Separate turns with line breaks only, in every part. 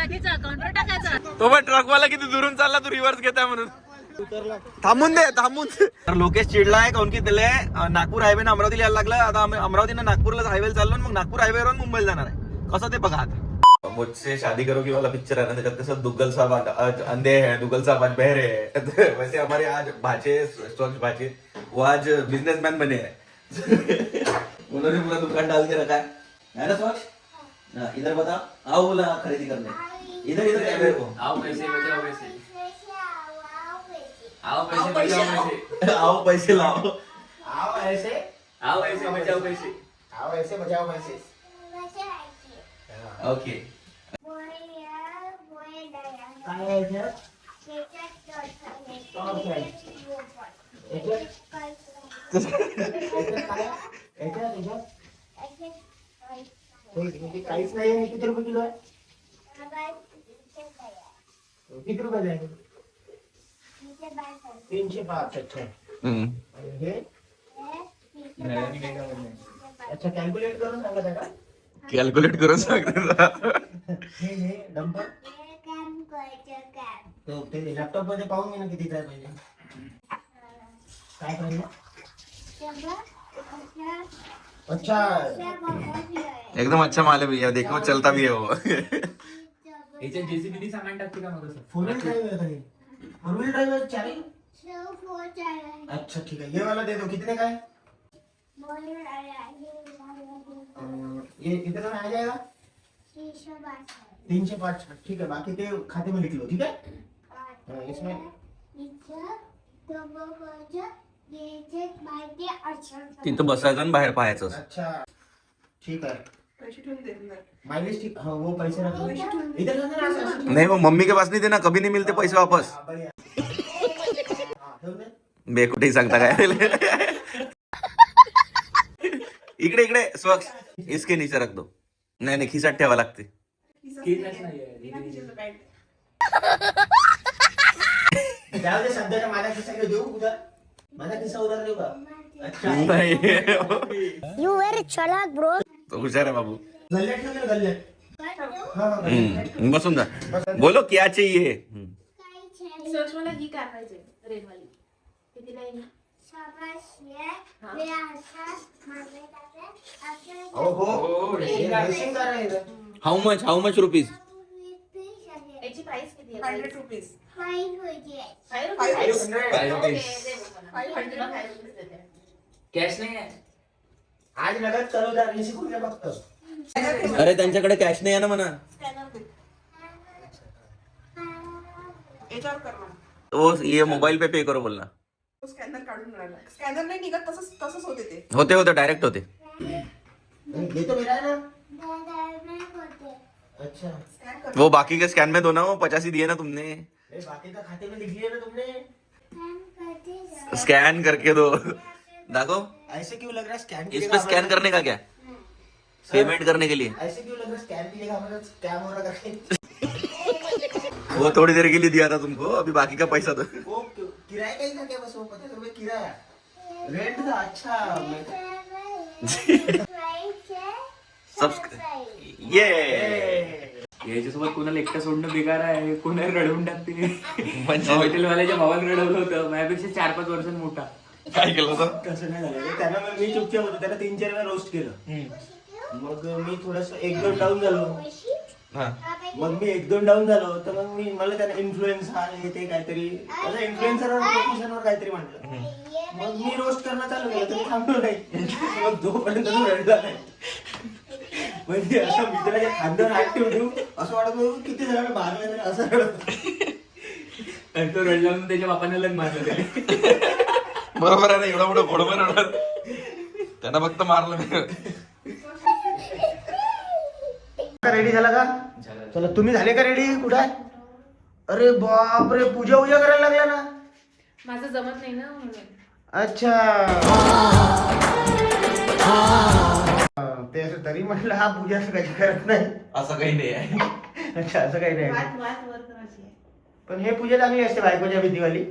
टाकायचा अकाउंटवर टाकायचा.
तो पण ट्रकवाला किती दुरून चालला, तू रिव्हर्स घेताय म्हणून. थांबून दे. तर लोकेश चिडलाय काऊन की त्याला नागपूर हायवे ना अमरावतीला यायला लागलं. आता अमरावतीनं नागपूरला हायवे चाललो, मग नागपूर हायवेवरून मुंबईला जाणार आहे. कसं ते बघा आता. मुझसे शादी करोगी वाला पिक्चर है ना, त्याच्यात कसं दुग्गल साहब आज अंधे हैं, दुग्गल साहब आज बहरे हैं. वैसे हमारे आज भाचे स्वच्छ भाचे वो आज बिजनेसमैन बने हैं. उन्होंने पूरा दुकान डाल के रखा है ना स्वच्छ. इधर बता, आओ बोला खरीदी करने. इधर इधर क्या मेरे को,
आओ पैसे बचाओ पैसे, आओ पैसे
पैसे
बचाओ पैसे,
आओ पैसे लाओ.
आओ ऐसे,
आओ पैसे बचाओ पैसे.
आओ ऐसे बचाओ पैसे.
ओके.
काय आहे याच्यात? टॉर्च आहे. याच्यात काय आहे? याच्यात हे काहीच नाही आहे. किती रुपये किलो आहे? किती रुपये आहे? 305. अच्छा. आणि हे अच्छा कॅल्क्युलेट करून सांगत आहे का?
कॅल्क्युलेट करून सांगते.
हे डंपर तो ते लॅपटॉप मध्ये पाहून घे ना किती काय पाहिजे. काय पाहिजे? अच्छा
एकदम अच्छा माल है भैया, देखो चलता भी है वो.
याच्यात जेसीबी सामान टाकते का मग असं?
फोर व्हील ड्राइव आहे. फोर व्हील ड्राइव आहे चारी. अच्छा ठीक है, ये वाला दे दो. कितने का है? ये कितने में आ जाएगा? 305. ठीक है, बाकी के खाते में लिख लो. ठीक है. इसमें
तिथं बसायचं आणि बाहेर पाहायचं.
अच्छा ठीक है. माइलेज ठीक. हाँ वो पैसे रख लो इधर.
नहीं वो मम्मी के पास नहीं देना, कभी नहीं मिलते पैसे वापस. बे कुठेही सांगता काय. इकडे इकडे स्वच्छ इसके नीचे रख दो. नाही नाही खिसात ठेवा लागते.
जाऊ दे सध्याचा माझा किस्सा घेऊ देऊ उद्या. माझा किस्सा उधार देऊ का? अच्छा
नाही
You very chalak, bro.
तो हुशार आहे बाबू.
गल्ल्यात ठेव ना गल्ल्यात.
बसून जा. बोलो क्या चाहिए.
सर्च मला ही कार पाहिजे रेड वाली. किती नाही
हो रेसिंग कार आहे इथं.
How much rupees.
याची प्राइस किती आहे?
100 rupees.
500
कॅश नाही आहे.
आज नगद चालवदार हे शिकून घ्या फक्त.
अरे त्यांच्याकडे कॅश नाही आहे ना म्हणा.
याच्यावर कर ना.
वो ये मोबाईल पे पे करो बोलना.
तो स्कॅनर काढून राहिला. स्कॅनर नाही निघत, तसंच होते ते.
होते डायरेक्ट होते.
घेतो मेरा है ना. अच्छा
स्कॅन कर.
वो बाकी के स्कैन में दो ना, वो 50 ही दिए ना तुमने.
बाकी का खाते में लिख लिया ना तुमने.
स्कैन करके दो. देखो
ऐसे क्यों लग रहा है स्कैन
इस पे स्कैन करने का क्या, पेमेंट करने के लिए.
ऐसे क्यों लग रहा है स्कैन की जगह हमारा स्कैम हो रहा है.
वो थोड़ी देर के लिए दिया था तुमको, अभी बाकी का पैसा दो.
वो किराया का ही था क्या? बस वो 50 रुपए किराया रेंट था. अच्छा
ये
याच्यासोबत कोणाला एकटं सोडणं बेकार आहे. कोणाला रडवून टाकते.
म्हणजे
हॉटेलवाल्याच्या भावाला रडवलं होतं. माझ्यापेक्षा 4-5 वर्षांनी मोठा.
काय केलं होतं.
तसं नाही झालं रे. त्यांना मग मी चुपचाप होतो. त्याला 3-4 वेळा रोस्ट केलं. मग मी थोडस 1-2 डाऊन झालो. मग मी 1-2 डाऊन झालो तर मग मला त्याला इन्फ्लुएन्स हा ते काहीतरी त्याला इन्फ्लुएन्सर प्रोफेशनवर काहीतरी म्हटलं. मग मी रोस्ट करणं चालू केलं तर मी थांबलो नाही. मग जोपर्यंत तो रडला नाही. म्हणजे असं मित्राच्या खांद्यावर हात ठेवून असं वाटत होतं किती जणांना मारलं तरी असं रडत.
आणि तो रडला म्हणून त्याच्या बापाने लग मारलं त्याने.
बरोबर आहे ना, एवढं मोठं घोडं रडत त्यांना फक्त मारलं.
रेडी झाला का? चला तुम्ही झाले का रेडी? कुठं आहे? अरे बाप रे, पूजा करायला लागला ना.
माझं जमत नाही ना म्हणून.
अच्छा ते असं तरी म्हटलं हा पूजा असं कधी करत नाही.
असं काही नाही आहे.
अच्छा असं काही नाही.
वात वर करायची आहे.
पण हे पूजा चांगली असते बायकोच्या भीतीवाली.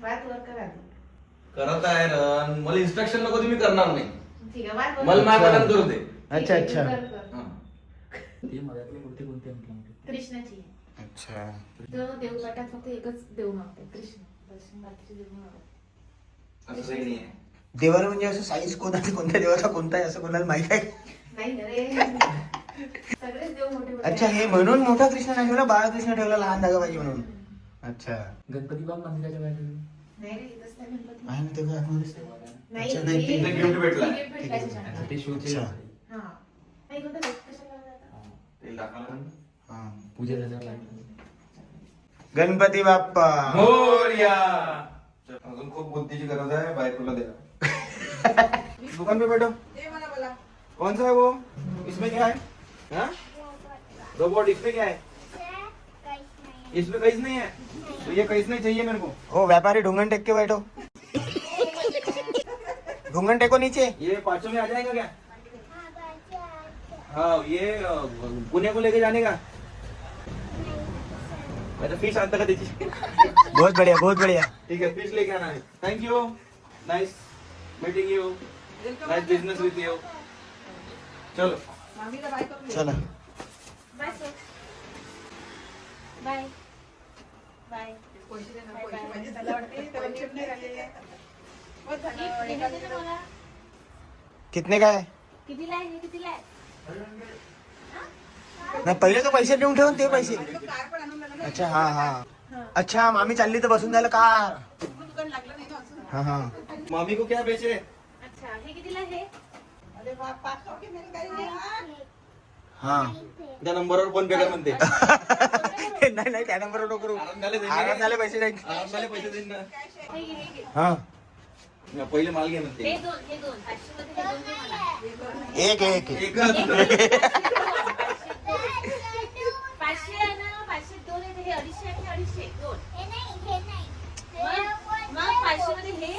वात वर करा.
करत आहे ना, मला इन्स्ट्रक्शन नको तुम्ही करणार नाही.
ठीक आहे वात वर.
मला माझ्या मनात करू दे.
अच्छा अच्छा.
ते मधातली मूर्ती कोणती म्हटलं म्हणजे?
कृष्णाची आहे.
अच्छा.
तर देवघाटात फक्त एकच देव मागतात, कृष्ण. बस, बाकीचे देव नाही मागत.
असं काही नाही आहे.
देवाला म्हणजे असं साईज कोणत्या देवाचा कोणता आहे असं कोणाला माहित आहे?
नाही ना रे. सगळेच देव मोठे मोठे
अच्छा, हे
आहेत.
म्हणून मोठा कृष्ण नाही ठेवला, बाळकृष्ण ठेवला लहान जागा पाहिजे म्हणून. अच्छा.
गणपती बाग मंदिराच्या बाहेर ठेवली.
नाही रे, इथंच नाही गणपती.
आहे ना ते काय आतमध्येच?
नाही,
अच्छा, नाही, ते
हे-
gift भेटला.
हे gift भेटलं
अच्छा,
त्याच्यात.
ते शोचे
अच्छा.
हा. नाही, कोणतं gift कशाला जातं?
तेल दाखवलं ना?
हा.
पूजा त्याच्यावर लागली.
गणपती बाप्पा.
मोरया. अजून खूप बुद्धीची गरज आहे, बायकोला द्या. दुकान पे बैठो.
दे मला
कौन सा है वो? इसमें क्या है? हाँ? रोबोट, इसमें क्या है? इसमें कईस नहीं है, तो ये कईस नहीं चाहिए मेरे को.
ओ व्यापारी ढूंढन टेक के बैठो. ढूंढन टेको नीचे.
ये 500 में आ जाएगा क्या? हाँ, ये पुणे को लेके जाने का. अच्छा, फिश आता का त्याची?
बहुत बढ़िया, बहुत बढ़िया.
ठीक है, फिश लेके आना है. Thank you. Nice meeting you. Nice business with you. चलो.
मामीला बाय करून दे.
चला.
Bye sir. बाय. बाय.
पैसे दे ना,
बाय,
पैसे
बाय.
म्हणजे त्याला वाटते ते पैसे नाही राहिले. बस झालं,
Gift
एका
देते ना मला.
कितने का है?
कितीला आहे हे, कितीला आहे?
नाही, पहिले तो पैसे देऊन ठेवून ते पैसे.
आणि तो कार पण आणून दिला ना.
अच्छा, हा हा. अच्छा, मामी चालली तर बसून द्यायला का?
दुकान लागलं नाही ना अजून.
हा हा.
मामी को क्या बेचे?
अच्छा, हे कितीला आहे?
अरे बाप, 500 के मेरे काही नाही, हा.
हा.
त्या नंबरवर फोन पे कर म्हणते.
नाही नाही, त्या नंबरवर नको करू.
आरामदाले देईन.
आरामदाले पैसे नाही.
आरामदाले पैसे देईन ना.
हे घे, हे घे.
हा.
पहिले माल घे म्हणते.
हे दोन, हे दोन. 500 मध्ये हे दोन दे मला.
एक एक.
एकच.
500 आहे ना, 500 दोन आहे, तर हे 250 आहे, हे 250, दोन. मग 500 मध्ये हे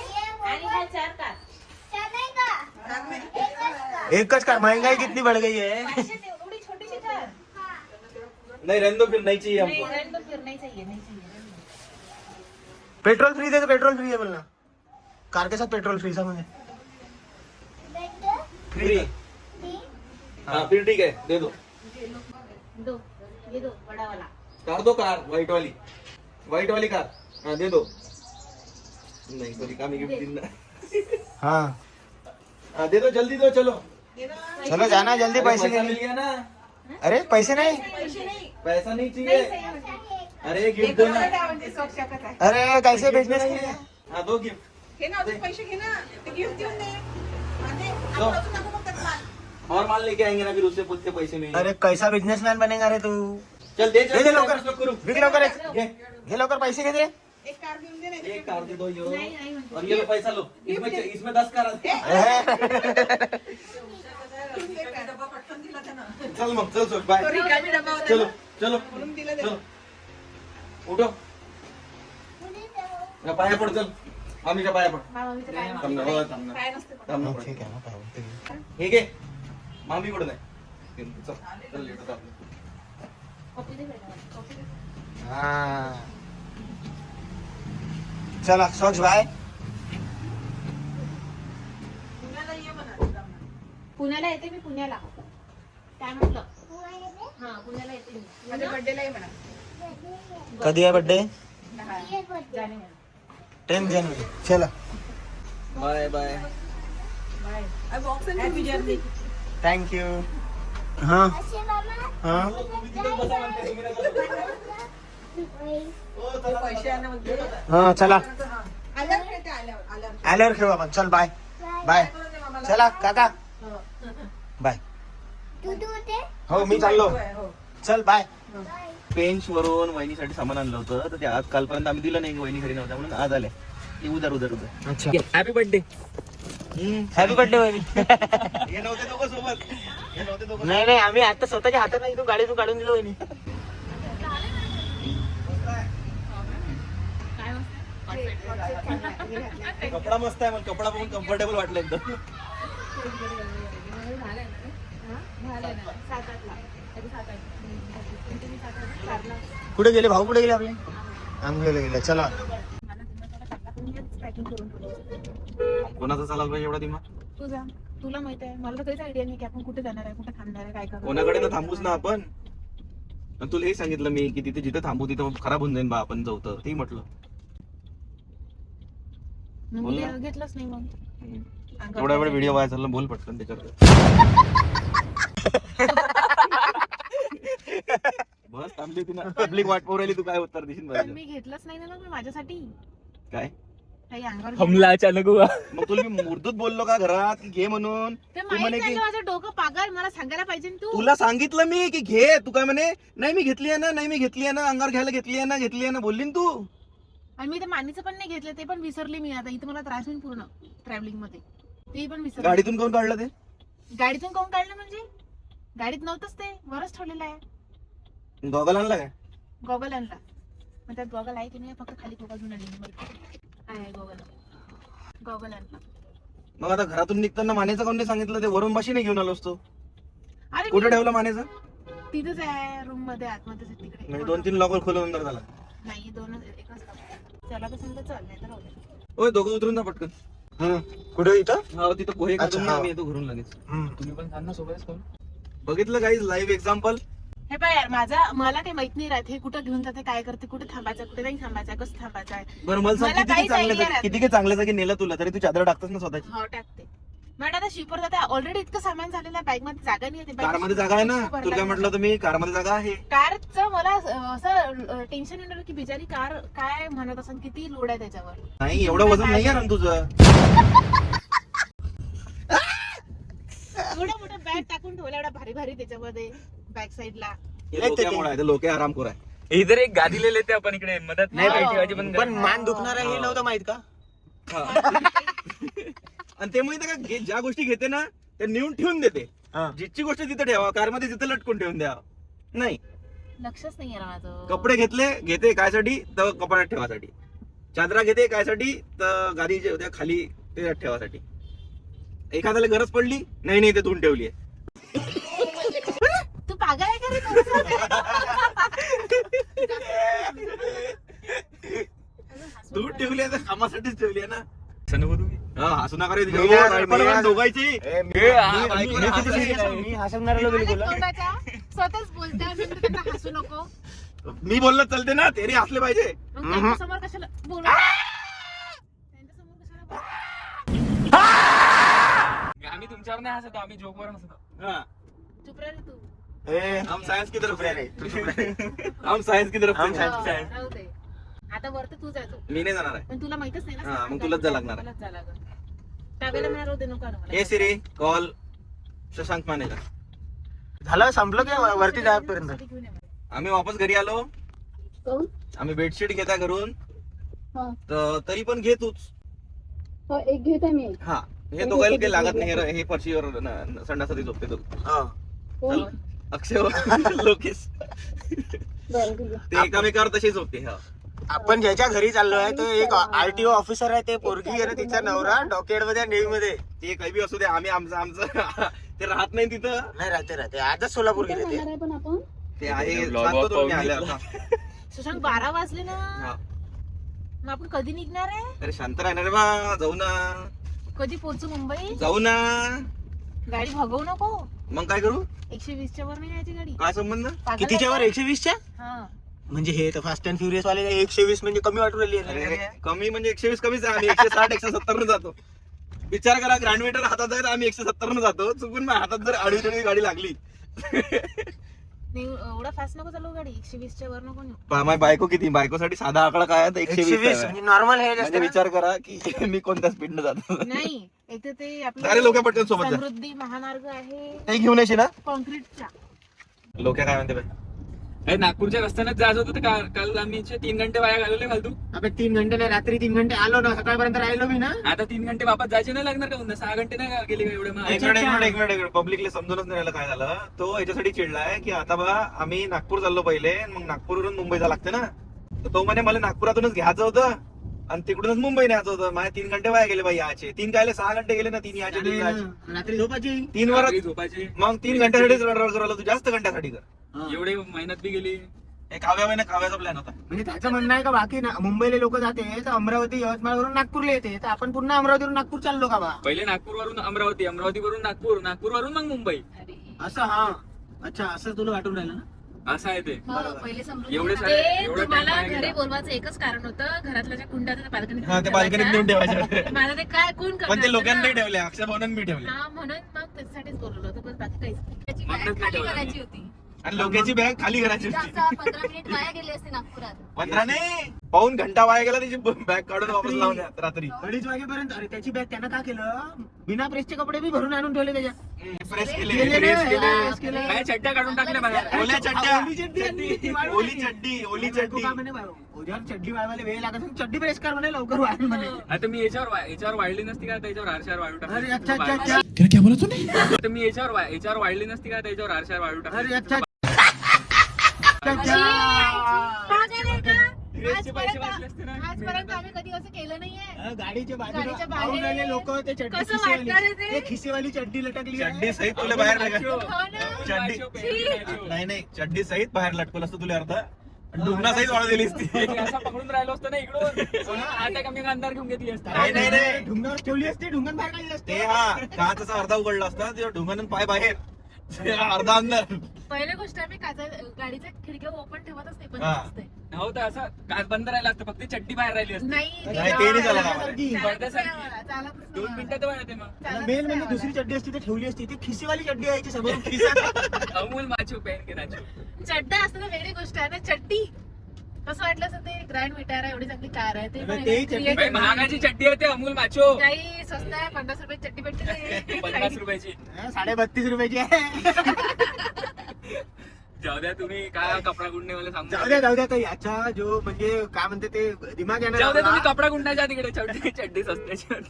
आणि हा 4 का?
एकच का? महंगाई कितनी बढ़ गई है.
500 एवढी छोटीशी थार.
नहीं रहने दो, फिर नहीं चाहिए
नाही,
हमको.
रन तो फिर नहीं चाहिए, नहीं चाहिए.
पेट्रोल फ्री दे तो पेट्रोल फ्री है बोलना. कार के साथ पेट्रोल फ्री सा मुझे.
फ्री. हाँ, फिर ठीक है, दे दो.
दो, ये दो, बड़ा वाला.
कार दो, कार व्हाइट वाली कार. हाँ, दे दो. नहीं, कोई काम गिफ्ट देना.
हाँ.
हाँ, दे दो, जल्दी दो, चलो.
चलो जाना जल्दी,
अरे,
पैसे
पैसा
नहीं.
मिल गया ना.
अरे पैसे नहीं.
पैसे नाही.
पैसा नहीं
नहीं
चाहिए.
चाहिए मुझे.
अरे गिफ्ट दो ना.
एकोणाला द्या म्हणजे सोप शकत आहे.
अरे कैसे बिजनेस
नहीं है. हाँ, दो गिफ्ट.
घे ना, अजून पैसे घे ना. ते गिफ्ट देऊन दे. आणि
दो.
आपण अजून नको मग त्यात माल.
और माल लेके आएंगे ना, फिर उससे पूछते पैसे नहीं.
अरे कैसा बिजनेसमॅन बनेगा रे तू.
चल दे,
दे लवकर.
करू.
विक लवकर.
घे.
घे लवकर पैसे घे.
एक कार देऊन दे नाही
एक कार दे दो, यो.
नहीं, नहीं म्हणते.
और ये लो पैसा लो. इसमें 10 कार आते.
डबा पटकन दिला त्यानं.
चल मग, चल बाय.
तो रिकामी डबा होता
चलो
ना.
चलो
म्हणून दिलं
चलो.
त्यानं.
उठो. या पाया पड, चल. आम्हीच्या पाया पड.
मामीचं काय
थांब ना, हो, थांब ना.
काय नसते.
थांब ना, पड.
ठीक आहे ना, काय बोलते की.
हे घे. मामी कडून आहे. चल, चल, येतो आपलं.
कॉफी दे बेटा, कॉफी दे.
हा. चला स्वच्छ बाय.
पुण्याला ये म्हणा.
पुण्याला येते मी, पुण्याला. काय म्हटलं? हा, पुण्याला येते मी.
माझ्या बर्थडेला ये म्हणा.
कधी आहे बर्थडे?
जाने में.
10 जनवरी. चला.
Bye bye.
Box happy journey.
Thank you. हा हा.
पैसे आणा म्हणते.
हा चला.
आल्यावर खेळते, आल्यावर.
आल्यावर खेळू आपण. चल बाय बाय. चला काका बाय. हो मी चाललो.
हो.
चल बाय.
पेन्स वरून वहिनीसाठी सामान आणलं होतं, तर ते आज कालपर्यंत आम्ही दिलं नाही. वहिनी घरी नव्हत्या म्हणून आज आले. ती उदर.
अच्छा.
Happy birthday.
हॅपी बर्थडे वहिनी.
हे नव्हते दोघं सोबत. हे नव्हते दोघं.
नाही नाही, आम्ही आता स्वतःच्या हातात इथून गाडीतून काढून दिलं वहिनी.
कपडा मस्त आहे, मग कपडा बघून कम्फर्टेबल वाटलं एकदम.
कुठे गेले भाऊ? कुठे गेले आपले? आंघोळीला गेले. चला.
कोणाचा चालाल पाहिजे एवढा दिमाग?
तुझा. तुला माहित आहे, मला तर काहीच आयडिया नाही की आपण कुठे जाणार आहे, कुठे थांबणार आहे, काय करणार.
कोणाकडे तर थांबूच ना आपण. आणि तुला हे सांगितलं मी की तिथे जिथे थांबू तिथं खराब होऊन जाईन बा आपण जाऊ तर, ते म्हटलं.
मग
बोल
मी
ना.
घेतलंच नाही मग.
एवढा वेळ व्हिडिओ व्हायचा चालला, बोल पटकन त्याच्यावर. बस थांबली होती ना, पब्लिक वाट पाहू राहिली, तू काय उत्तर देशील
पण
बरं?
मी घेतलंच नाही ना मग मी माझ्यासाठी
काय
काही अंगावर
हमला अचानक हुआ.
मग तुला मी मुर्दूत बोललो का घरात की घे म्हणून?
ते
तू म्हणे
माहित
की
झालं, माझं डोकं पागल, मला सांगायला पाहिजे ना तू.
तुला सांगितलं मी की घे, तू काय म्हणे नाही मी घेतली आहे ना, नाही मी घेतली आहे ना, अंगावर घ्यायला घेतली आहे ना, घेतली आहे ना बोलली ना तू.
आणि मी ते मानीचं पण नाही घेतलं, ते पण विसरले मी. आता इथे मला त्रास होईल पूर्ण ट्रॅव्हलिंग मध्ये, ते पण विसरले.
गाडीतून कोण काढलं ते?
गाडीतून कोण काढलं म्हणजे? गाडीत नव्हतंच ते, वरच ठेवलेलं आहे.
गॉगल आणला काय?
गॉगल आणला, मग त्यात गॉगल आहे की नाही, फक्त खाली गॉगल घेऊन आली आहे. गॉगल गॉगल आणला.
मग आता घरातून निघताना मानेचं कोण सांगितलं? ते वरून बाशी नाही घेऊन आलो असतो.
अरे
कुठे ठेवलं मानेचं?
तिथंच आहे रूम मध्ये, आतमध्ये तिकडे.
म्हणजे 2-3 लॉकर खोलून नंतर झाला.
नाही, दोनच, एकच लॉकर. चला तर समजा चल, नाही तर राहू दे.
ओय दोघं उतरून जा पटकन.
कुठे इथं?
हो तिथं पोहे
अच्छा,
खातो ना,
हा.
आम्ही येतो घरून लगेच.
तुम्ही पण सांग ना सोबतच करून.
बघितलं काही लाईव्ह एक्झाम्पल?
हे पाय यार, मला काही माहित नाही राहत हे कुठं घेऊन जाते, काय करते, कुठे थांबायचं, कुठे नाही थांबायचं, कसं थांबायचं आहे.
बरं मला सांग,
मला
किती
काहीच
चांगल्या
idea
जागी,
नाही.
किती चांगल्या जागी नेलं तुला, तरी तू चादर टाकतोस ना स्वतःची.
हो टाकते. मॅडम आता शिपर जाते, ऑलरेडी इतकं सामान झालेलं आहे, बॅग मध्ये जागा नाही.
कारमध्ये जागा आहे ना, तुला काय म्हटलं तुम्ही, कारमध्ये जागा आहे.
कारचं मला असं टेन्शन येणार की बिचारी कार काय म्हणत असं, किती लोड आहे त्याच्यावर.
नाही एवढं वजन नाही आहे ना तुझं.
एवढं मोठं बॅग टाकून ठेवलं, एवढा भारी भारी त्याच्यामध्ये बॅक साईडला.
हे लोक्यामुळे आहे, ते लोके आरामखोर आहे.
इधर एक गादी ले लेते आपण इकडे मदत
नाही
नाही
पाहिजे,
ठेवायची
पण मान दुखणार आहे हे नव्हतं माहित का?
आणि ते माहिती का, ज्या गोष्टी घेते ना त्या नेऊन ठेवून देते.
हा.
जिथची गोष्ट तिथं ठेवा, कारमध्ये तिथं लटकून ठेवून द्या. नाही
लक्षच नाही आहे माझं.
कपडे घेते कायसाठी, तर कपड्यात ठेवासाठी. चादरा घेते कायसाठी, तर गादीच्या होत्या खाली ते ठेवासाठी. एखाद्याला गरज पडली, नाही ते धुवून ठेवली आहे.
तू पागल आहे का रे? थोडंसं
धुवून ठेवली आहे तर कामासाठीच ठेवली आहे ना.
सनुभूती.
हा, हसू नका रे.
मी आज-
पण दोघांची
मी किती serious आहे? मी हसवणार आलो गेली तुला.
स्वतःच बोलते, मी त्यांना हसू नको.
मी बोललं चालते ना, तेरी हसले पाहिजे.
मग त्यांच्यासमोर कशाला बोलू? त्यांच्यासमोर कशाला बोलू?
आम्ही तुमच्यावर नाही हसतो, आम्ही जोकवर हसतो.
हाँ,
चुप रहा रे तू.
हम साइंस की तरफ
रे, तू चुप रे.
हम साइंस की तरफ
हम
से.
science.
हो, राहू दे. आता वरती तू जायचो,
मी नाही जाणार आहे.
पण तुला माहितच नाही ना.
हा, मग तुलाच जावं लागणार आहे.
तुलाच जावं लागेल. टाकायला मला राहू दे, नको आणू मला.
ए सिरी कॉल शशांक मानेला.
झालं संपलं की वरती जायपर्यंत?
घेऊन ये मला.
आम्ही वापस घरी आलो. आम्ही बेडशीट घेता घरून, तर तरी पण घे तूच.
एक घेते मी.
हा, हे तो काही लागत नाही. हे फरशीवर संडासाठी झोपते तो. चल, अक्षय लोकेश
बरं ठीक आहे.
ते एकामेकावर तसे झोपते. हा,
आपण ज्याच्या घरी चाललोय तो एक आरटीओ ऑफिसर आहे. ते पोरगी आहे ना, तिचा नवरा डॉकेट मध्ये नेव्ही मध्ये.
ते काही बी असू दे, आम्ही आमचं ते राहत नाही तिथं.
नाही राहते आजच सोलापूर गेले ते.
जाणार आहे पण आपण.
ते आहे,
Vlog
सांगतो
पाहून
तुम्ही आल्यावर.
घेतला.
शशांक 12 वाजले ना,
हा.
मग आपण कधी निघणार आहे?
अरे शांत राहणार रे बा, जाऊ ना
कधी पोहोचू मुंबई?
जाऊ ना.
गाडी भगवू नको.
मग काय करू?
120च्या वर नाही यायची गाडी.
काय संबंध?
पागल
कितीच्या वर?
आहे
120च्या?
का? हा.
म्हणजे हे तर फास्ट अँड फ्युरियस वाले 120 म्हणजे कमी वाटू राहिली
अरे
आहे.
कमी म्हणजे 120 कमीच आहे. आम्ही 160 170 न जातो. विचार करा, ग्रँडमीटर हातात आहे तर आम्ही 170 न जातो. चुकून माझ्या हातात जर आडवी गाडी लागली.
नाही, एवढा फास्ट नको चालू गाडी. 120च्या वर नको नेऊ.
माझी बायको किती, बायकोसाठी साधा आकडा काय आहे तर 120 आहे.
म्हणजे नॉर्मल हे
म्हणजे विचार करा की मी कोणत्या स्पीडनं जातो.
नाही, एक तर ते
अरे लोक पटकन सोबत जा.
समृद्धी महामार्ग आहे
ते घेऊन येशील ना.
कॉन्क्रीटचा.
लोक काय म्हणते बाई?
अरे नागपूरच्या रस्त्यानेच जायचं होतं, तर काल आम्ही 3 घंटे वाया घालवले फालतू.
आपण 3 घंटे नाही, रात्री 3 घंटे आलो ना, सकाळपर्यंत राहिलो मी ना.
आता 3 घंटे वापस जायचे नाही लागणार का? उन्हा 6 घंटे नाही गेले का एवढे मग?
एक मिनिट पब्लिकला समजूनच नाही राहिलं काय झालं. तो याच्यासाठी चिडलाय की आता बा आम्ही नागपूर चाललो पहिले, मग नागपूरवरून मुंबई जावं लागते ना. तर तो म्हणे मला नागपुरातूनच घ्यायचं होतं आणि तिकडूनच मुंबई न्यायचं होतं. माझे 3 घंटे वाया गेले बाई याचे. 3 काय 6 घंटे गेले ना. 3 याचे 3 याचे.
रात्री झोपायची.
3 वर
रात्री झोपायचे.
मग 3 घंट्यासाठीच रडरड करायला तू जास्त घंट्यासाठी कर.
एवढे मेहनत बी गेली.
खाव्याचा प्लॅन होता.
म्हणजे त्याचं म्हणणं आहे का बाकी मुंबईला लोक जाते तर अमरावती यवतमाळवरून नागपूरला येते तर आपण पुन्हा अमरावतीवरून नागपूर चाललो का बा?
पहिले नागपूरवरून अमरावती, अमरावतीवरून नागपूर, नागपूरवरून मग मुंबई.
असं हा अच्छा असं तुला वाटून राहिलं ना?
असं आहे ते.
पहिले समजून
एवढे
घ्या.
सारे-
ते
एवढं
तुम्हाला
time वाया
घरी
गेला.
बोलवायचं एकच कारण होतं, घरातल्या ज्या कुंड्या होत्या त्या बाल्कनीत
हा, ते बाल्कनीत नेऊन ठेवायचे.
मला ते काय कोण करणार
पण ते लोकांनी
ना?
ठेवले, अक्षय भावनांनी मी ठेवले.
हा म्हणून मग त्याच्यासाठीच बोलवलं होतं, बस बाकी काहीच नाही. त्याची
म्हणूनच
bag
नाही
खाली
ठेवलं
करायची
मी.
होती.
आणि लोकांची बॅग खाली करायची होती.
15 मिनिट वाया गेले असते नागपुरात.
15 नाही, पाऊण घंटा वाया गेला त्याची बॅग काढून वापस लावून द्या रात्री.
2:30 वाजेपर्यंत. अरे त्याची बॅग त्यानं काय केलं बिना प्रेसचे कपडे बी भरून आणून ठेवले त्याच्यात.
प्रेस
केले
केले.
ना, प्रेस केले.
काय चड्ड्या काढून टाकल्या बाहेर.
ओल्या चड्ड्या,
ओली चड्डी आणली ती वाळवली.
ओली चड्डी, ओली चड्डी.
का म्हणे बाबा, उद्या चड्डी वाळवायला वेळ लागत असेल, चड्डी प्रेस कर म्हणे लवकर वाळून म्हणे.
आता मी याच्यावर वाढली नसती का त्याच्यावर आरशावर वाळू
अरे
टाकली.
अच्छा अच्छा अच्छा.
आता मी याच्यावर वाढली नसती का त्याच्यावर आरशावर वाळू
अरे
टाकली.
अच्छा अच्छा.
पागल आहे का?
ड्रेसचे पैसे
आजपर्यंत-
वाचले असते ना.
आजपर्यंत आम्ही कधी असं केलं नाहीये.
गाडीच्या
गाडीच्या
बाजूला
बाहेर
पाहून राहिले लोक ते चड्डी
कसं
खिसेवाली.
वाटणार आहे ते?
ते खिसेवाली चड्डी लटकली आहे.
चड्डी सहित तुला बाहेर
नाचो.
हो ना?
चड्डी
नाचो.
नाही चड्डी सहित बाहेर लटकवलं असतं तुला अर्धा. डुंगना सहित वाळू दिली असती.
मी असं पकडून राहिलो असतो ना इकडून आता कमी अंधार घेऊन घेतली असता.
नाही.
ढुंगावर ठेवली असते ढुंगण बाहेर काढली असते.
ते हा काचाचा अर्धा उघडला असता तेव्हा ढुंगानं पाय बाहेर अर्धा अंदर.
पहिली गोष्ट आम्ही गाडीच्या खिडक्या ओपन ठेवतच नाही, पण
हा.
असते.
हो तर असं काच बंद राहिला असतं फक्त चड्डी बाहेर राहिली असते.
नाही
नाही, ते नाही चालत आम्हाला.
चालतच नाही
पडद्यासारखी.
आम्हाला, चालतच नाही
2 मिनिटात तर वाढते मग.
चालतच
मेन म्हणजे
नाही
दुसरी चड्डी असती ते ठेवली असती ती खिसेवाली चड्डी यायची समोर खिसा.
अमूल माचो पहन के नाचो.
आम्हाला. चड्डा असतं तर वेगळी गोष्ट आहे ना, चड्डी कसं वाटलं असं ते ग्रँड विटारा एवढी चांगली कार आहे ते पण
तेही चड्डी.
बाई, महागाची चड्डी आहे ते अमूल माचो.
काही स्वस्त आहे, 50 रुपये चड्डी भेटते
50 रुपयाची.
32.5 रुपयाची आहे.
जाऊ द्या तुम्ही काय कपडा गुंडे मला सांगू.
जाऊ द्या काही अच्छा जो म्हणजे काय म्हणते ते दिमाग येणार
जाऊ द्या तुम्ही
आपला.
कपडा गुंडाच्या तिकडे चड्डी सस्त्याची.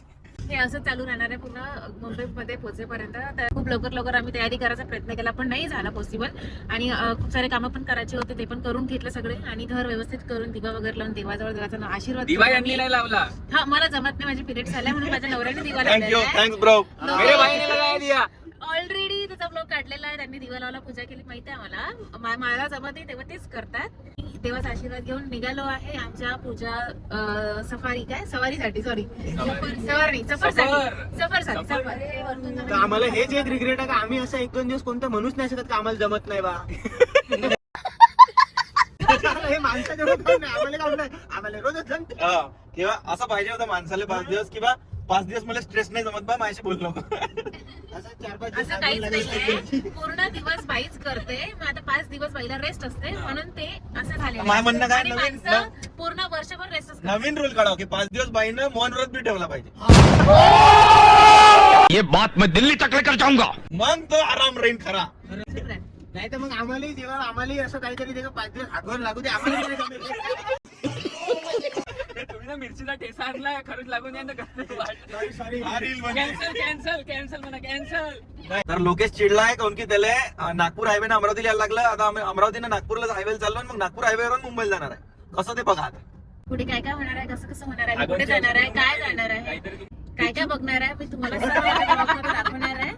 हे असं चालू राहणार आहे पुन्हा मुंबईमध्ये पोहोचेपर्यंत. तर खूप लवकर आम्ही तयारी करायचा प्रयत्न केला, पण नाही झाला पॉसिबल. आणि खूप सारे कामं पण करायचे होते, ते पण करून घेतले सगळे. आणि घर व्यवस्थित करून दिवा वगैरे लावून देवाजवळ देवाचा आशीर्वाद
दिवा
घेऊन
यांनी
आम्ही-
नाही लावला.
हा, मला जमत नाही, माझे पिरियड्स आले म्हणून माझ्या नवऱ्याने दिवा
थँक्यू,
लावलेला आहे.
Thanks bro.
मेरे भाईने लगाया दिया.
ऑलरेडी त्याचा ब्लॉग काढलेला आहे, त्यांनी दिवा लावला, पूजा केली, माहिती आहे मला. मला जमत नाही तेव्हा तेच करतात. देवाचा आशीर्वाद घेऊन निघालो आहे आमच्या पूजा सवारीसाठी. सॉरी,
तर आम्हाला हेच एक रिग्रेट आहे का आम्ही असं 1-2 दिवस कोणतं म्हणूच नाही शकत का आम्हाला जमत नाही बा. हे माणसं जेवढं काही नाही, आम्हाला काय नाही, आम्हाला रोजच जमते.
हा, किंवा असं पाहिजे होतं माणसाला 5 दिवस किंवा 5 दिवस मला स्ट्रेस नाही जमत बा माझ्याशी बोललो.
असं 4-5 दिवस
असं काहीच
लागले.
नाहीये. पूर्ण दिवस बाईच करते, मग आता 5 दिवस बाईला रेस्ट असते, म्हणून ते असं झालेलं
माझं म्हणणं काय,
आणि
नवीन-
माणसं पूर्ण वर्षभर रेस्ट असतात.
नवीन रूल काढावं की 5 दिवस बाईनं मौन व्रत बी ठेवला पाहिजे.
ये बात मैं दिल्ली तक लेकर जाऊंगा.
मग तो आराम राहील खरा.
नाही तर मग आम्हालाही तेव्हा आम्हालाही असं काहीतरी ते 5 दिवस आगवर लागू दे आम्हाला तरी जमेल.
तुम्ही ना मिरचीचा ठेसा आणला खरंच लागून
सॉरी
हा reel म्हणजे.
कॅन्सल म्हणा कॅन्सल.
तर लोकेश चिडलाय काऊन की त्याला नागपूर हायवे ना अमरावतीला यायला लागलं. आता आम्ही अमरावतीनं नागपूरला हायवे चाललो आणि मग नागपूर हायवेवरून मुंबईला जाणार आहे. कसं ते बघा आता.
पुढे काय काय होणार आहे, कसं होणार आहे, कुठे जाणार आहे, काय जाणार आहे,
काहीतरी
काय बघणार आहे, मी तुम्हाला सर्व दाखवणार आहे.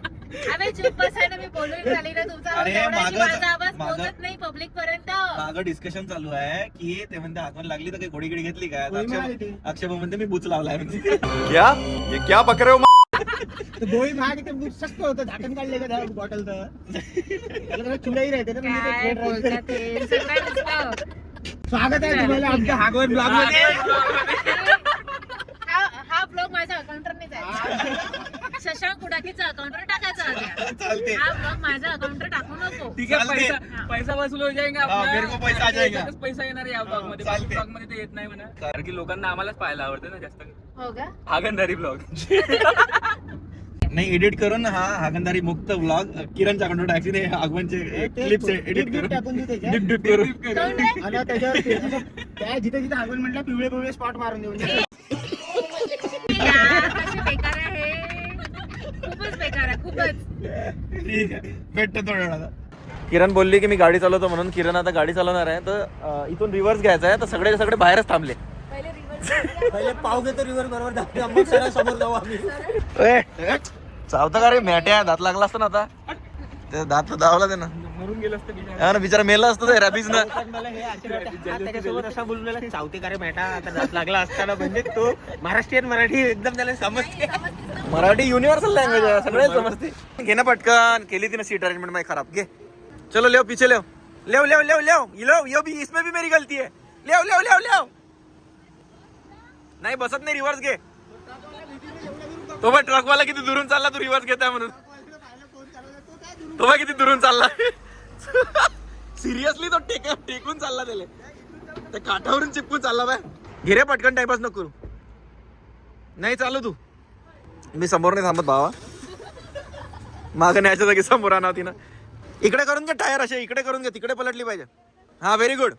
आम्ही चुप बसाय ना, मी बोलून झाली ना, तुमचा आवाज
अरे,
एवढा आहे की
मागं-
माझा आवाज
मागं-
पोहोचत नाही पब्लिक पर्यंत.
मागं डिस्कशन चालू आहे की ते म्हणते आगमन लागली तर काही घोडी गिडी घेतली काय.
गोळी मारली.
अक्षय भाऊ म्हणते मी बुच लावलाय म्हणते.
क्या ये क्या बक रहे हो.
गोळी महाग ते सस्त होतं झाकण काढले का बॉटल तर त्याला जरा चुडाई राहते ना म्हणजे
काय
ते
बोलता
थेट राहते.
ते सगळं नुसतं.
स्वागत आहे तुम्हाला आमच्या हागवर ब्लॉग मध्ये.
हा ब्लॉग माझ्या अकाउंटवर नाही जायचा. शशांक उडाकीचा अकाउंटवर टाकायचा होता.
चालते.
हा ब्लॉग माझ्या अकाउंटवर टाकू नको.
ठीक आहे,
चालते.
पैसा वसूल हो जाएगा
हाँ,
अपना.
मेरे को पैसा आ जाएगा.
याच्यातच पैसा येणार आहे या ब्लॉग मध्ये.
चालते.
ब्लॉग मध्ये ते येत नाही म्हणा, कारण की लोकांना आम्हालाच पाहायला आवडतं ना जास्त.
हो का?
हागंदारी ब्लॉग.
नाही एडिट करून हा हागंदारी मुक्त व्लॉग किरणच्या अकाउंटवर टाकले. आगमनचे क्लिप्स एडिट करून
टाकून देऊ त्याच्यात.
डिप डिप करून.
कोण रे?
आणि त्याच्यावर ते असं त्या जिथे जिथे हागवण म्हटलं पिवळे स्पॉट मारून देऊ म्हणजे.
यार, कशी बेकार आहे. खूपच बेकार आहे, खूपच.
ठीक आहे भेटतो थोड्या वेळात. किरण बोलली की मी गाडी चालवतो म्हणून. किरण आता गाडी चालवणार आहे तर इथून रिव्हर्स घ्यायचा आहे. तर सगळे बाहेरच थांबले.
पहिले रिव्हर्स
पहिले पाव घेतो रिव्हर बरोबर दाखवतो, मग सगळ्या समोर जाऊ आम्ही.
चावतं का रे मॅट्या दात लागला असतं ना आता. ते दात दावला ते ना.
मरून गेलं असतं बिचारा.
हा ना, बिचारा मेला असतो ते रॅबीज ना.
मला हे आश्चर्य वाटतं. हा त्याच्यासोबत असा बोलून राहिला, चावते का रे बेटा, आता दात लागला असताना. म्हणजे तो महाराष्ट्रीयन मराठी एकदम त्याला समजते.
मराठी युनिव्हर्सल लँग्वेज आहे, सगळे समजते. घे ना पटकन, केली तिने सीट अरेंजमेंट माझी खराब. घे चलो लेव पीछे लेव लेव लेव लेव लेव लेव यो भी इसमें भी मेरी गलती है. लेव लेव लेव लेव नाही बसत नाही, रिव्हर्स घे. तो बघ ट्रकवाला किती दुरून चालला, तू रिव्हर्स घेताय म्हणून. तो बघ किती दुरून चालला. सिरियसली तो टेकून चालला त्याला, त्या काठावरून चिपकून चालला बाय. घे रे पटकन, टाइमपास नको करू. नाही चालू तू, मी समोर नाही थांबत भावा. मागं न्यायच्या जागी समोर आणा होती ना. इकडे करून घे टायर, असे इकडे करून घे, तिकडे पलटली पाहिजे. हा व्हेरी गुड,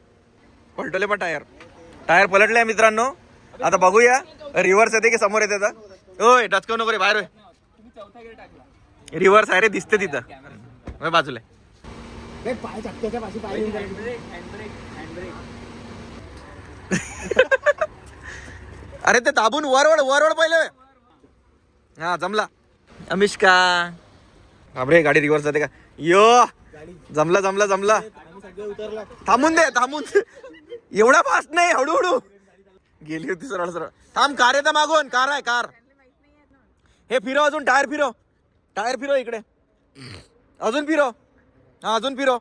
पलटले पण टायर पलटले मित्रांनो. आता बघूया रिव्हर्स येते की समोर येते. ओय डचकव नको रे, बाहेर होय. रिव्हर्स आहे रे, दिसते तिथं बाजूला.
पाय चटक्याच्या पाशी पाय येऊन जाईल.
अरे ते दाबून वरवड पहिले. हा जमला. अमिष्का बापरे, गाडी रिव्हर्स जाते का? यो जमला. थांबून दे. एवढा फास्ट नाही, हळूहळू गेली होती सरळ. थांब, कार येतं मागून. कार आहे, कार. हे फिरव अजून, टायर फिरव इकडे. अजून फिरव. हा अजून फिरव.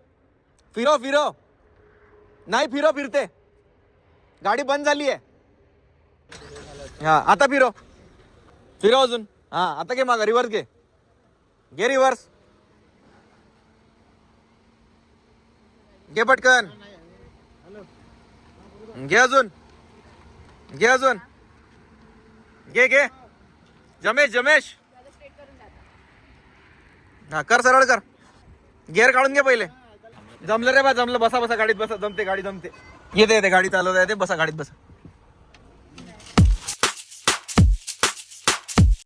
नाही फिरते. गाडी बंद झाली आहे. हा आता फिरव अजून. हा आता घे मागा, रिव्हर्स घे रिव्हर्स घे पटकन. घे अजून घे. जमेश हा कर, सरळ कर. गिअर काढून घे पहिले. जमलं रे बा, जमलं. बसा गाडीत बसा. जमते गाडी, जमते. येते गाडी चालवता येते. बसा गाडीत बसा.